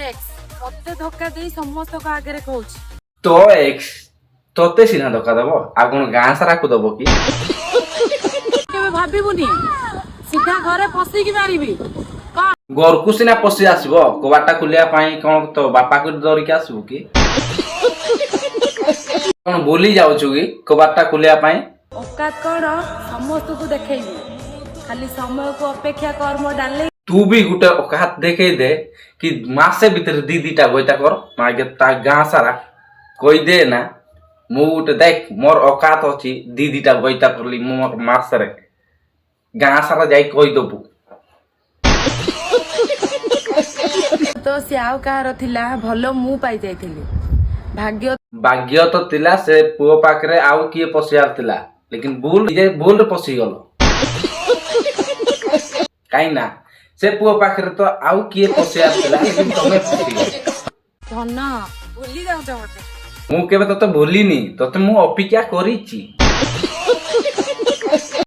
X ମତେ ଧୋକା ଦେଇ ସମସ୍ତଙ୍କ ଆଗରେ କହୁଛି ତୋ ଏକ୍ସ ତୋତେ ସିନା ଧୋକା ଦବ ଆଉ କଣ ଗାଁ ସାରାକୁ ଦବ କି? କେବେ ଭାବିବୁନି ସିଧା ଘରେ ପଶିକି ମାରିବି କଣ? ଘରକୁ ସିନା ପଶି ଆସିବ କବାଟା ଖୋଲିବା ପାଇଁ କଣ ତୋ ବାପାକୁ ଧରିକି ଆସିବୁ କି? କଣ ଭୁଲି ଯାଉଛୁ କି କବାଟା ଖୋଲିବା ପାଇଁ? ଅକାତ କଣ ସମସ୍ତଙ୍କୁ ଦେଖେଇବି ଖାଲି ସମୟକୁ ଅପେକ୍ଷା କର ମୋ ଡାର୍ଲିଂ। ତୁ ବି ଗୋଟେ ଅକାତ ଦେଖେଇ ଦେ କି ମାସେ ଭିତରେ ଦିଟା ଗଇତା କର ମାଗେ ତା ଗାଁ ସାରା କହିଦେ ନା ମୁଁ ଗୋଟେ ଦେଖ ମୋର ଅକାତ ଅଛି ଦିଟା ଗଇତା କରଲି ମୁଁ ମୋର ମାସରେ ଗାଁ ସାରା ଯାଇ କହିଦବୁ। ତ ସେ ଆଉ କାହାର ଥିଲା ଭଲ ମୁଁ ପାଇ ଯାଇଥିଲି ଭାଗ୍ୟ ତ ଥିଲା ସେ ପୁଅ ପାଖରେ ଆଉ କିଏ ପଶିବାର ଥିଲା ଲେକିନ ଭୁଲରେ ପଶିଗଲ କାହିଁ ନା ସେ ପୁଅ ପାଖରେ ତ ଆଉ କିଏ ପଶିବାର ଥିଲା ଲେକିନ ତମେ ପଶିଗଲ। ଧନ ଭୁଲି ଯାଉଛ ମତେ। ମୁଁ କେବେ ତତେ ଭୁଲିନି ତତେ ମୁଁ ଅପେକ୍ଷା କରିଛି।